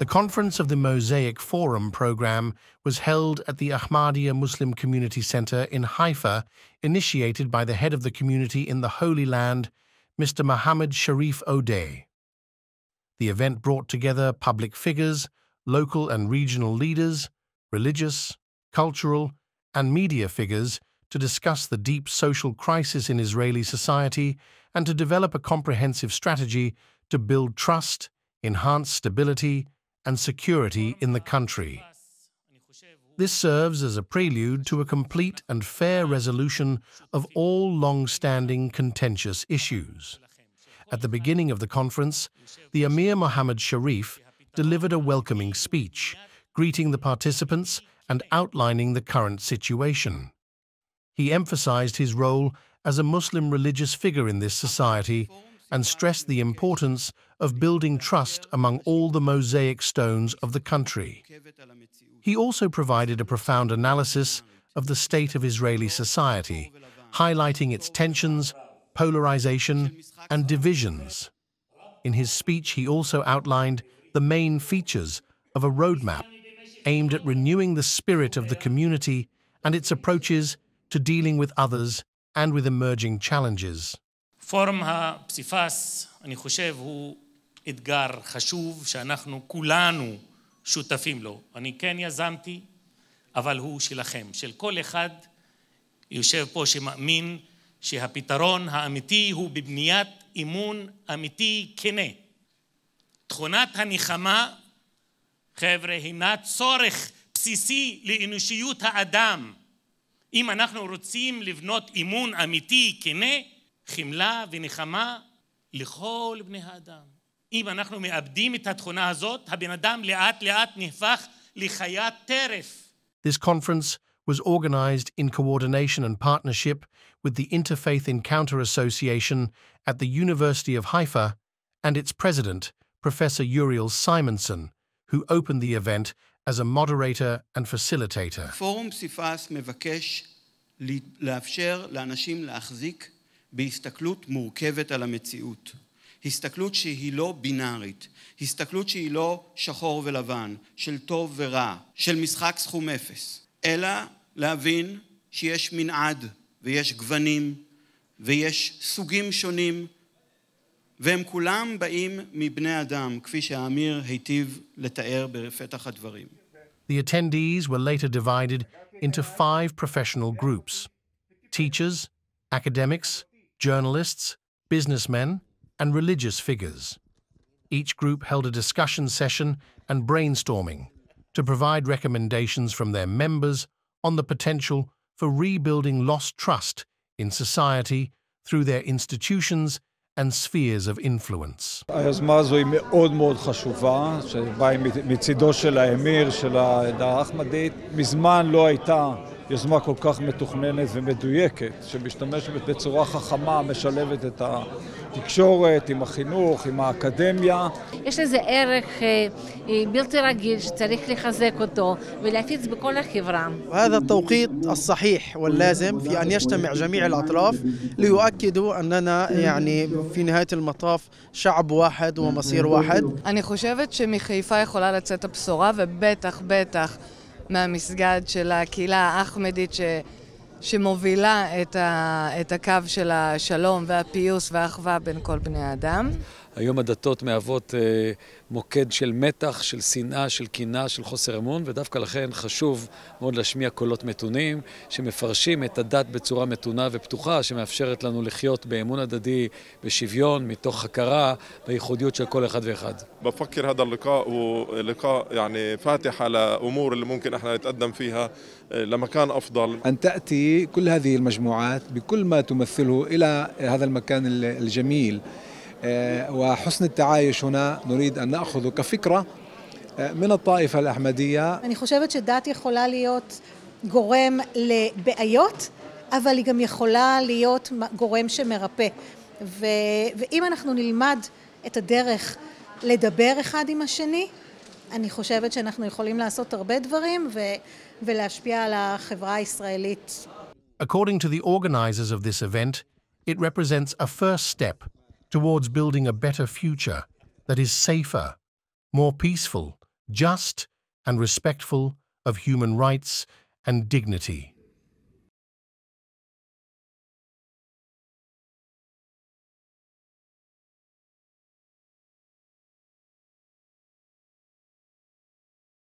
The conference of the Mosaic Forum program was held at the Ahmadiyya Muslim Community Center in Haifa, initiated by the head of the community in the Holy Land, Mr. Muhammad Sharif Odeh. The event brought together public figures, local and regional leaders, religious, cultural, and media figures to discuss the deep social crisis in Israeli society and to develop a comprehensive strategy to build trust, enhance stability, and security in the country. This serves as a prelude to a complete and fair resolution of all long-standing contentious issues. At the beginning of the conference, the Amir Mohammed Sharif delivered a welcoming speech, greeting the participants and outlining the current situation. He emphasized his role as a Muslim religious figure in this society and stressed the importance of building trust among all the mosaic stones of the country. He also provided a profound analysis of the state of Israeli society, highlighting its tensions, polarization, and divisions. In his speech, he also outlined the main features of a roadmap aimed at renewing the spirit of the community and its approaches to dealing with others and with emerging challenges. פורום הפסיפס, אני חושב, הוא אתגר חשוב שאנחנו כולנו שותפים לו. אני כן יזמתי, אבל הוא שלכם, של כל אחד יושב פה שמאמין שהפתרון האמיתי הוא בבניית אמון אמיתי כנה. תכונת הנחמה, חבר'ה, הינה צורך בסיסי לאנושיות האדם. אם אנחנו רוצים לבנות אמון אמיתי כנה, חמלה ונחמה לכל בני האדם. אם אנחנו מאבדים את התכונה הזאת, הבן אדם לאט לאט נהפך לחיית טרף. This conference was organized in coordination and partnership with the Interfaith Encounter Association at the University of Haifa and its president, Professor Uriel Simonson, who opened the event as a moderator and facilitator. פורום פסיפס מבקש לאפשר לאנשים להחזיק בהסתכלות מורכבת על המציאות. הסתכלות שהיא לא בינארית, הסתכלות שהיא לא שחור ולבן, של טוב ורע, של משחק סכום אפס, אלא להבין שיש מנעד ויש גוונים ויש סוגים שונים, והם כולם באים מבני אדם, כפי שהאמיר היטיב לתאר בפתח הדברים. The attendees were later divided into 5 professional groups: teachers, academics, journalists, businessmen, and religious figures. Each group held a discussion session and brainstorming to provide recommendations from their members on the potential for rebuilding lost trust in society through their institutions and spheres of influence. היוזמה הזו היא מאוד מאוד חשובה, שבאה מצידו של האמיר של העדה האחמדית. מזמן לא הייתה יוזמה כל כך מתוכננת ומדויקת, שמשתמשת בצורה חכמה, משלבת את התקשורת עם החינוך, עם האקדמיה. יש לזה ערך בלתי רגיל שצריך לחזק אותו ולהפיץ בכל החברה. هذا التوقيت الصحيح واللازم في أن يجتمع جميع الأطراف ليؤكدوا أننا يعني في نهاية المطاف شعب واحد ومصير واحد. אני חושבת שמחיפה יכולה לצאת הבשורה, ובטח מהמסגד של הקהילה האחמדית שמובילה את הקו של השלום והפיוס והאחווה בין כל בני האדם. היום הדתות מהוות מוקד של מתח, של שנאה, של קנאה, של חוסר אמון, ודווקא לכן חשוב מאוד להשמיע קולות מתונים שמפרשים את הדת בצורה מתונה ופתוחה, שמאפשרת לנו לחיות באמון הדדי, בשוויון, מתוך הכרה בייחודיות של כל אחד ואחד. بفكر هذا اللقاء هو لقاء يعني فاتح على أمور اللي ممكن احنا نتقدم فيها لمكان أفضل. أن تأتي كل هذه المجموعات بكل ما تمثله إلى هذا المكان الجميل وحسن التعايش هنا نريد أن نأخذ كفكرة من الطائفة الأحمدية. אני חושבת שדת יכולה להיות גורם לבעיות, אבל היא גם יכולה להיות גורם שמרפא. ואם אנחנו נלמד את הדרך לדבר אחד עם השני, אני חושבת שאנחנו יכולים לעשות הרבה דברים ולהשפיע על החברה הישראלית. According to the organizers of this event, it represents a first step towards building a better future that is safer, more peaceful, just and respectful of human rights and dignity.